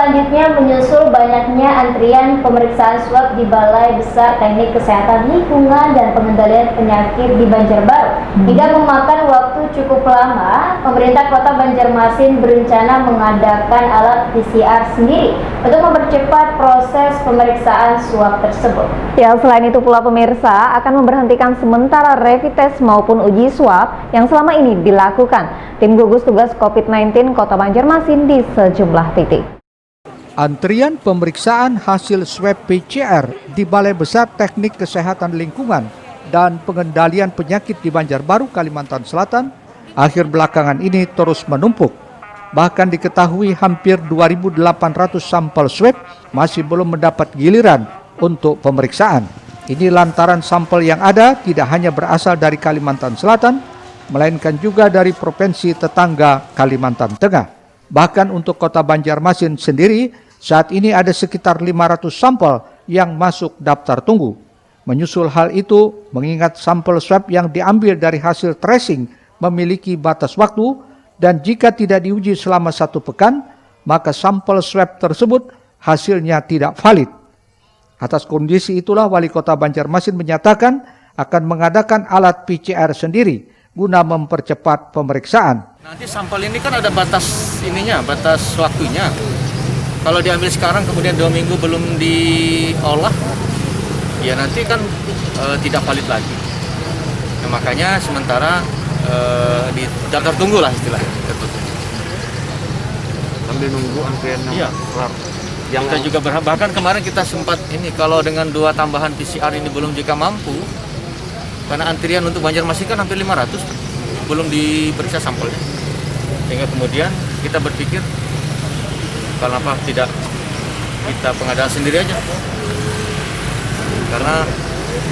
selanjutnya menyusul banyaknya antrian pemeriksaan swab di Balai Besar Teknik Kesehatan Lingkungan dan Pengendalian Penyakit di Banjarbaru. Hingga memakan waktu cukup lama, pemerintah Kota Banjarmasin berencana mengadakan alat PCR sendiri untuk mempercepat proses pemeriksaan swab tersebut. Ya, selain itu pula pemirsa akan memberhentikan sementara rapid test maupun uji swab yang selama ini dilakukan tim gugus tugas COVID-19 Kota Banjarmasin di sejumlah titik. Antrian pemeriksaan hasil swab PCR di Balai Besar Teknik Kesehatan Lingkungan dan Pengendalian Penyakit di Banjarbaru, Kalimantan Selatan, akhir belakangan ini terus menumpuk. Bahkan diketahui hampir 2.800 sampel swab masih belum mendapat giliran untuk pemeriksaan. Ini lantaran sampel yang ada tidak hanya berasal dari Kalimantan Selatan, melainkan juga dari provinsi tetangga Kalimantan Tengah. Bahkan untuk Kota Banjarmasin sendiri, saat ini ada sekitar 500 sampel yang masuk daftar tunggu. Menyusul hal itu, mengingat sampel swab yang diambil dari hasil tracing memiliki batas waktu, dan jika tidak diuji selama 1 pekan, maka sampel swab tersebut hasilnya tidak valid. Atas kondisi itulah Wali Kota Banjarmasin menyatakan akan mengadakan alat PCR sendiri guna mempercepat pemeriksaan. Nanti sampel ini kan ada batas waktunya. Kalau diambil sekarang kemudian 2 minggu belum diolah, ya nanti kan tidak valid lagi. Nah, makanya sementara di daftar tunggu lah istilahnya. Sambil nunggu antrian yang kelar. Kita juga bahkan kemarin kita sempat ini kalau dengan 2 tambahan PCR ini belum jika mampu, karena antrian untuk Banjarmasin kan hampir 500 belum diperiksa sampelnya. Sehingga kemudian kita berpikir kenapa tidak kita pengadaan sendiri aja. Karena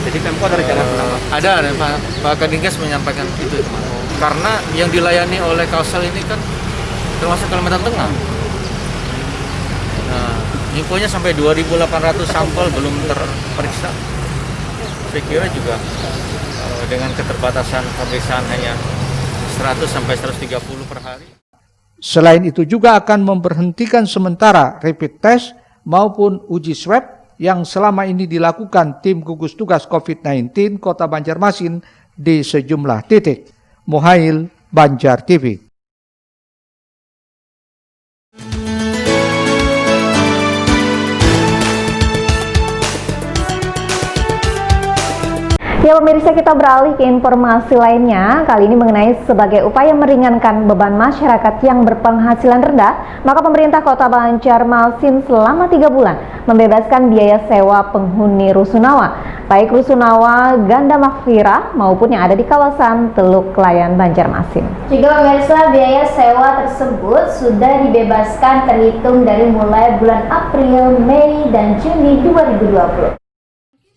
jadi Pemko ada rencana kenapa? Ada Pak Kadinkas menyampaikan itu kemarin. Karena yang dilayani oleh Kalsel ini kan termasuk Kalimantan Tengah. Nah, infonya sampai 2.800 sampel belum terperiksa. Saya kira juga dengan keterbatasan pemeriksaan hanya 100 sampai 130 per hari. Selain itu juga akan memberhentikan sementara rapid test maupun uji swab yang selama ini dilakukan tim gugus tugas COVID-19 Kota Banjarmasin di sejumlah titik. Muhail, Banjar TV. Ya pemirsa, kita beralih ke informasi lainnya, kali ini mengenai sebagai upaya meringankan beban masyarakat yang berpenghasilan rendah, maka pemerintah Kota Banjarmasin selama 3 bulan membebaskan biaya sewa penghuni rusunawa, baik rusunawa Ganda Makfirah maupun yang ada di kawasan Teluk Layan Banjarmasin. Juga pemirsa, biaya sewa tersebut sudah dibebaskan terhitung dari mulai bulan April, Mei, dan Juni 2020.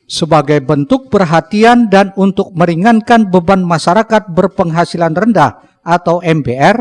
Sebagai bentuk perhatian dan untuk meringankan beban masyarakat berpenghasilan rendah atau MBR,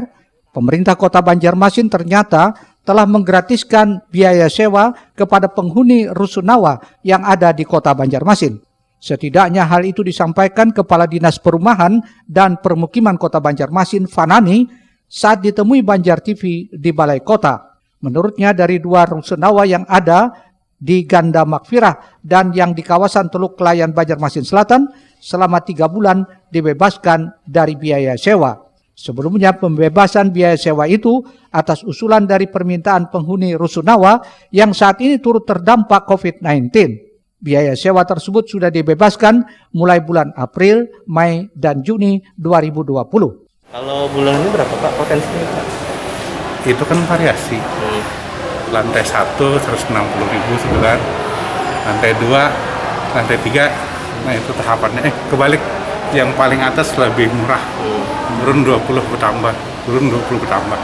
pemerintah Kota Banjarmasin ternyata telah menggratiskan biaya sewa kepada penghuni rusunawa yang ada di Kota Banjarmasin. Setidaknya hal itu disampaikan Kepala Dinas Perumahan dan Permukiman Kota Banjarmasin, Fanani, saat ditemui Banjar TV di Balai Kota. Menurutnya dari 2 rusunawa yang ada di Ganda Makfirah dan yang di kawasan Teluk Layan Banjarmasin Selatan selama 3 bulan dibebaskan dari biaya sewa. Sebelumnya pembebasan biaya sewa itu atas usulan dari permintaan penghuni rusunawa yang saat ini turut terdampak COVID-19. Biaya sewa tersebut sudah dibebaskan mulai bulan April, Mei, dan Juni 2020. Kalau bulan ini berapa Pak potensinya Pak? Itu kan variasi. Lantai 1 160.000 sebulan, lantai 2, lantai 3, nah itu tahapannya. Kebalik, yang paling atas lebih murah, turun 20 bertambah, turun 20 bertambah.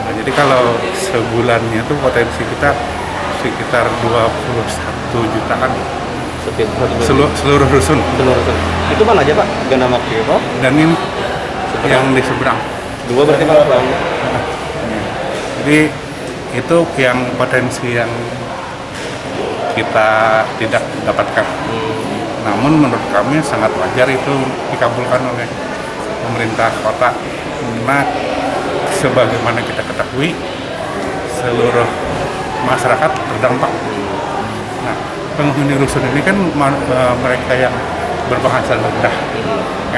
Nah, jadi kalau sebulannya tuh potensi kita sekitar 21 jutaan. Seluruh rusun. Itu mana aja Pak? Ganda Makfirah Dan ini yang di seberang. 2 berarti Pak? Jadi itu yang potensi yang kita tidak dapatkan. Namun menurut kami sangat wajar itu dikabulkan oleh pemerintah kota. Karena sebagaimana kita ketahui, seluruh masyarakat terdampak. Nah, penghuni rusun ini kan mereka yang berpenghasilan rendah,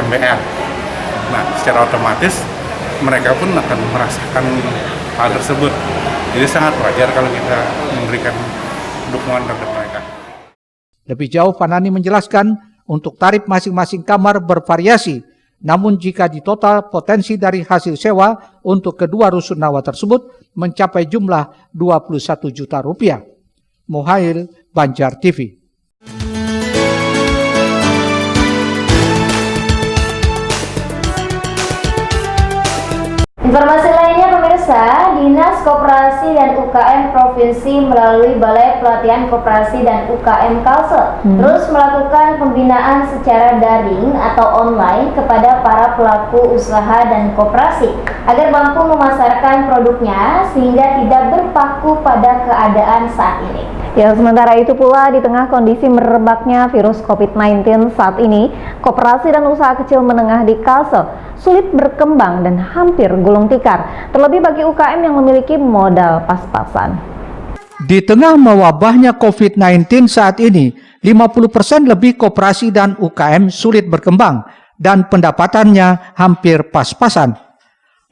MBR. Nah, secara otomatis mereka pun akan merasakan hal tersebut. Jadi sangat wajar kalau kita memberikan dukungan terhadap mereka. Lebih jauh, Fanani menjelaskan untuk tarif masing-masing kamar bervariasi, namun jika ditotal potensi dari hasil sewa untuk kedua rusunawa tersebut mencapai jumlah 21 juta rupiah. Muhail, Banjar TV. Informasi lainnya pemirsa, Dinas Koperasi dan UKM Provinsi melalui Balai Pelatihan Koperasi dan UKM Kalsel terus melakukan pembinaan secara daring atau online kepada para pelaku usaha dan koperasi agar mampu memasarkan produknya sehingga tidak berpaku pada keadaan saat ini. Ya, sementara itu pula di tengah kondisi merebaknya virus COVID-19 saat ini, koperasi dan usaha kecil menengah di Kalsel sulit berkembang dan hampir gulung tikar, terlebih bagi UKM yang memiliki modal pas-pasan. Di tengah mewabahnya COVID-19 saat ini, 50% lebih koperasi dan UKM sulit berkembang dan pendapatannya hampir pas-pasan.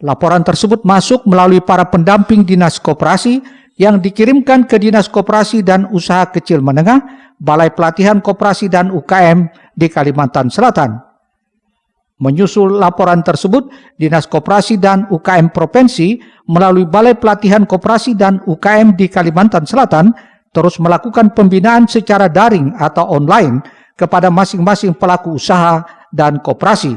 Laporan tersebut masuk melalui para pendamping Dinas Koperasi yang dikirimkan ke Dinas Koperasi dan Usaha Kecil Menengah, Balai Pelatihan Koperasi dan UKM di Kalimantan Selatan. Menyusul laporan tersebut, Dinas Koperasi dan UKM Provinsi melalui Balai Pelatihan Koperasi dan UKM di Kalimantan Selatan terus melakukan pembinaan secara daring atau online kepada masing-masing pelaku usaha dan koperasi.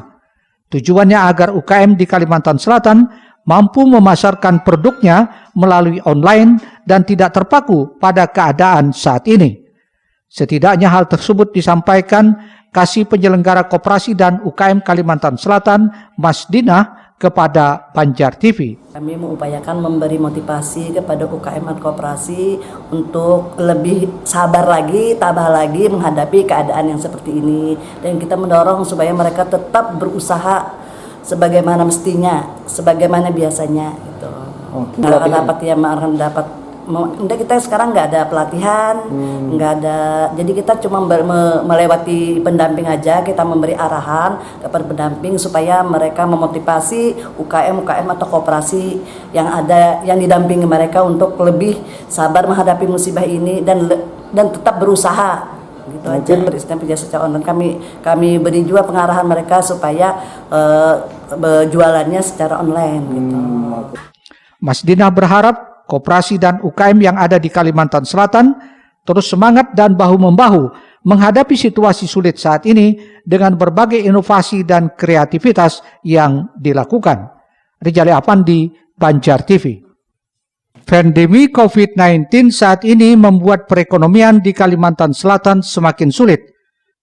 Tujuannya agar UKM di Kalimantan Selatan mampu memasarkan produknya melalui online dan tidak terpaku pada keadaan saat ini. Setidaknya hal tersebut disampaikan Kasih Penyelenggara Koperasi dan UKM Kalimantan Selatan, Mas Dinah, kepada Banjar TV. Kami mengupayakan memberi motivasi kepada UKM dan koperasi untuk lebih sabar lagi, tabah lagi menghadapi keadaan yang seperti ini. Dan kita mendorong supaya mereka tetap berusaha sebagaimana mestinya, sebagaimana biasanya gitu. Nggak dapat yang dapat. Kita sekarang nggak ada pelatihan, nggak ada. Jadi kita cuma melewati pendamping aja. Kita memberi arahan kepada pendamping supaya mereka memotivasi UKM atau koperasi yang ada, yang didampingi mereka untuk lebih sabar menghadapi musibah ini dan tetap berusaha. Gitu aja. Sistem penjualan secara online kami beri juga pengarahan mereka supaya jualannya secara online. Gitu. Mas Dinah berharap koperasi dan UKM yang ada di Kalimantan Selatan terus semangat dan bahu-membahu menghadapi situasi sulit saat ini dengan berbagai inovasi dan kreativitas yang dilakukan. Rijali Apandi, Banjar TV. Pandemi COVID-19 saat ini membuat perekonomian di Kalimantan Selatan semakin sulit.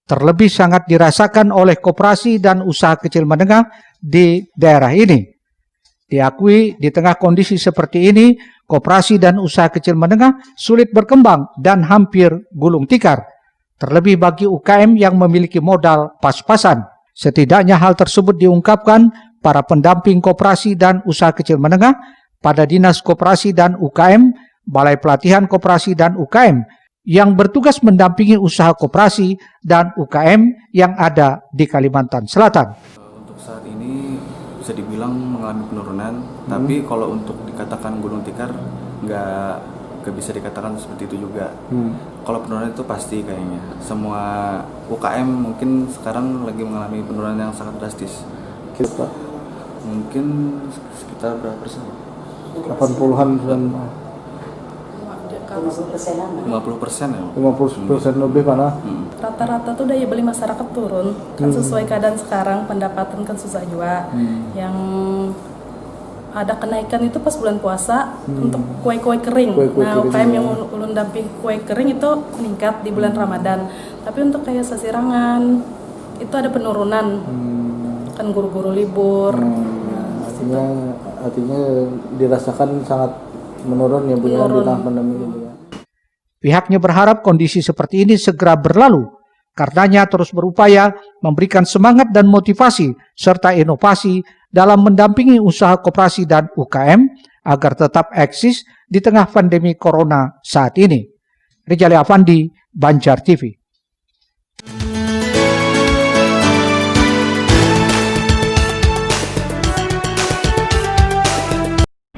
Terlebih sangat dirasakan oleh koperasi dan usaha kecil menengah di daerah ini. Diakui di tengah kondisi seperti ini, koperasi dan usaha kecil menengah sulit berkembang dan hampir gulung tikar. Terlebih bagi UKM yang memiliki modal pas-pasan. Setidaknya hal tersebut diungkapkan para pendamping koperasi dan usaha kecil menengah pada Dinas Koperasi dan UKM, Balai Pelatihan Koperasi dan UKM yang bertugas mendampingi usaha koperasi dan UKM yang ada di Kalimantan Selatan. Untuk saat ini bisa dibilang mengalami penurunan, tapi kalau untuk dikatakan gulung tikar nggak bisa dikatakan seperti itu juga. Kalau penurunan itu pasti kayaknya. Semua UKM mungkin sekarang lagi mengalami penurunan yang sangat drastis. Kita Mungkin sekitar berapa persen? 80-an dan 50% ya. 50% lebih mana? Rata-rata tuh daya beli masyarakat turun, kan sesuai keadaan sekarang, pendapatan kan susah juga. Yang ada kenaikan itu pas bulan puasa untuk kue-kue kering. Nah, UKM yang ulun damping kue kering itu meningkat di bulan Ramadan. Tapi untuk kayak sasirangan itu ada penurunan. Kan guru-guru libur. Artinya dirasakan sangat menurun ya Bu ya di tengah pandemi ini. Pihaknya berharap kondisi seperti ini segera berlalu. Karenanya terus berupaya memberikan semangat dan motivasi serta inovasi dalam mendampingi usaha koperasi dan UKM agar tetap eksis di tengah pandemi corona saat ini. Rijali Afandi, Banjar TV.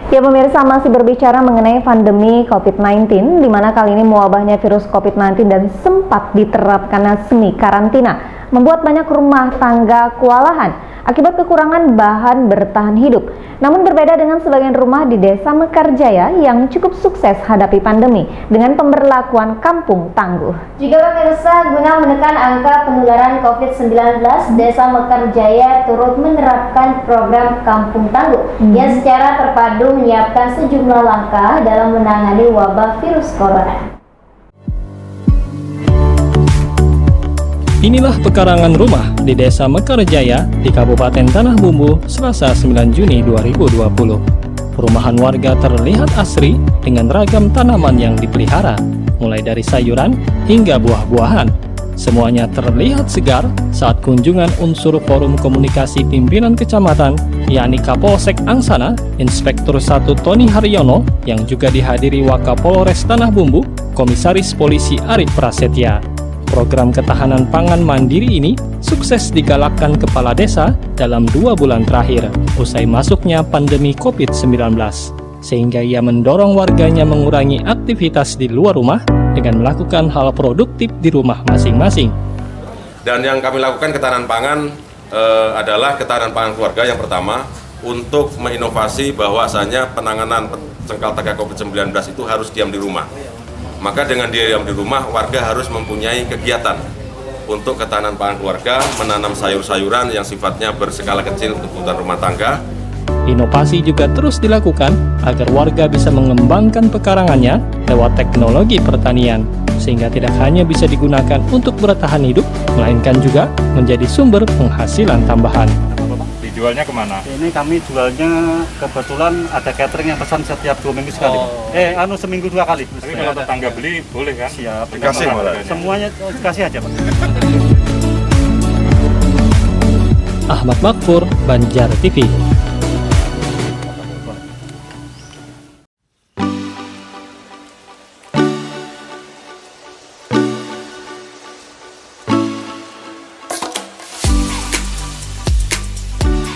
Ya pemirsa, masih berbicara mengenai pandemi COVID-19, di mana kali ini mewabahnya virus COVID-19 dan sempat diterapkan semi karantina, membuat banyak rumah tangga kewalahan akibat kekurangan bahan bertahan hidup. Namun berbeda dengan sebagian rumah di Desa Mekarjaya yang cukup sukses hadapi pandemi dengan pemberlakuan kampung tangguh. Juga pemirsa, guna menekan angka penularan COVID-19, Desa Mekarjaya turut menerapkan program kampung tangguh yang secara terpadu menyiapkan sejumlah langkah dalam menangani wabah virus corona. Inilah pekarangan rumah di Desa Mekarjaya di Kabupaten Tanah Bumbu, Selasa 9 Juni 2020. Perumahan warga terlihat asri dengan ragam tanaman yang dipelihara, mulai dari sayuran hingga buah-buahan. Semuanya terlihat segar saat kunjungan unsur Forum Komunikasi Pimpinan Kecamatan, yakni Kapolsek Angsana, Inspektur 1 Tony Haryono, yang juga dihadiri Wakapolres Tanah Bumbu, Komisaris Polisi Arif Prasetya. Program ketahanan pangan mandiri ini sukses digalakkan kepala desa dalam 2 bulan terakhir usai masuknya pandemi COVID-19, sehingga ia mendorong warganya mengurangi aktivitas di luar rumah dengan melakukan hal produktif di rumah masing-masing. Dan yang kami lakukan ketahanan pangan adalah ketahanan pangan keluarga yang pertama, untuk menginovasi bahwasanya penanganan cengkal-taga COVID-19 itu harus diam di rumah. Maka dengan diam di rumah, warga harus mempunyai kegiatan untuk ketahanan pangan keluarga, menanam sayur-sayuran yang sifatnya berskala kecil untuk kebutuhan rumah tangga. Inovasi juga terus dilakukan agar warga bisa mengembangkan pekarangannya lewat teknologi pertanian, sehingga tidak hanya bisa digunakan untuk bertahan hidup, melainkan juga menjadi sumber penghasilan tambahan. Dijualnya kemana? Ini kami jualnya kebetulan ada catering yang pesan setiap 2 minggu sekali. Seminggu 2 kali. Tapi kalau tetangga beli boleh kan? Siap. Dikasih malah. Semuanya dikasih aja Pak. Ahmad Makfur, Banjar TV.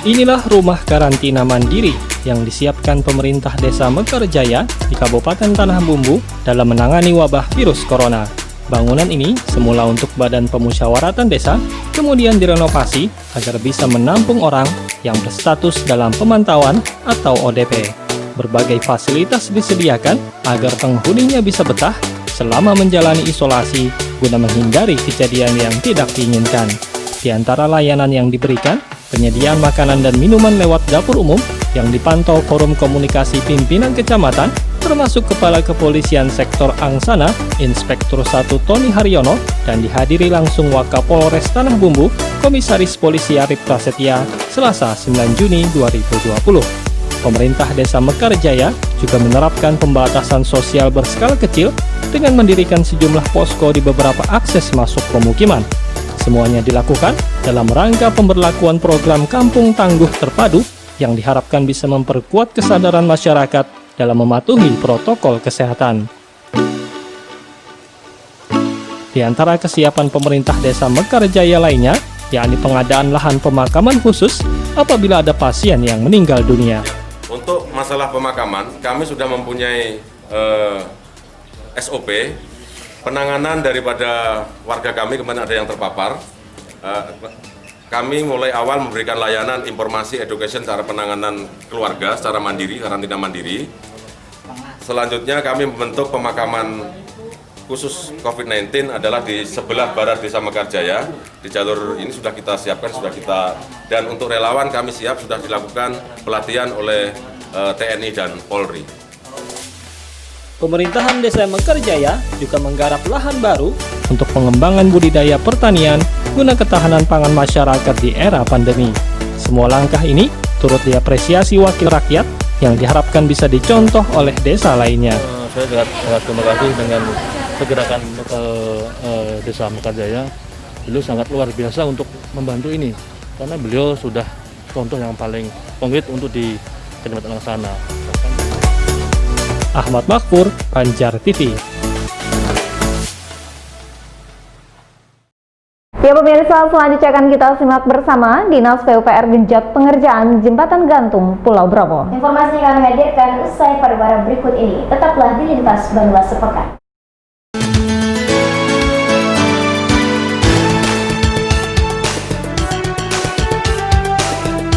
Inilah rumah karantina mandiri yang disiapkan pemerintah Desa Mekarjaya di Kabupaten Tanah Bumbu dalam menangani wabah virus corona. Bangunan ini semula untuk Badan Pemusyawaratan Desa, kemudian direnovasi agar bisa menampung orang yang berstatus dalam pemantauan atau ODP. Berbagai fasilitas disediakan agar penghuninya bisa betah selama menjalani isolasi guna menghindari kejadian yang tidak diinginkan. Di antara layanan yang diberikan, penyediaan makanan dan minuman lewat dapur umum yang dipantau Forum Komunikasi Pimpinan Kecamatan, termasuk Kepala Kepolisian Sektor Angsana, Inspektur 1 Tony Haryono, dan dihadiri langsung Wakapolres Tanah Bumbu, Komisaris Polisi Arif Prasetya, Selasa 9 Juni 2020. Pemerintah Desa Mekarjaya juga menerapkan pembatasan sosial berskala kecil dengan mendirikan sejumlah posko di beberapa akses masuk pemukiman. Semuanya dilakukan dalam rangka pemberlakuan program Kampung Tangguh Terpadu yang diharapkan bisa memperkuat kesadaran masyarakat dalam mematuhi protokol kesehatan. Di antara kesiapan pemerintah Desa Mekarjaya lainnya, yakni pengadaan lahan pemakaman khusus apabila ada pasien yang meninggal dunia. Untuk masalah pemakaman, kami sudah mempunyai SOP penanganan daripada warga kami kemarin ada yang terpapar. Kami mulai awal memberikan layanan informasi education cara penanganan keluarga secara mandiri, karantina mandiri. Selanjutnya kami membentuk pemakaman khusus COVID-19 adalah di sebelah barat Desa Mekarjaya. Di jalur ini sudah kita siapkan, dan untuk relawan kami siap, sudah dilakukan pelatihan oleh TNI dan Polri. Pemerintahan Desa Mekarjaya juga menggarap lahan baru untuk pengembangan budidaya pertanian guna ketahanan pangan masyarakat di era pandemi. Semua langkah ini turut diapresiasi wakil rakyat yang diharapkan bisa dicontoh oleh desa lainnya. Saya sangat terima kasih dengan pergerakan Desa Mekarjaya. Beliau sangat luar biasa untuk membantu ini, karena beliau sudah contoh yang paling konkret untuk di Kecamatan Angsana. Ahmad Makfur, Banjar TV. Ya pemirsa, selanjutnya akan kita simak bersama Dinas PUPR genjot pengerjaan Jembatan Gantung Pulau Bromo. Informasi yang kami hadirkan usai pariwara berikut ini. Tetaplah di Lintas Banyumas Sepekan.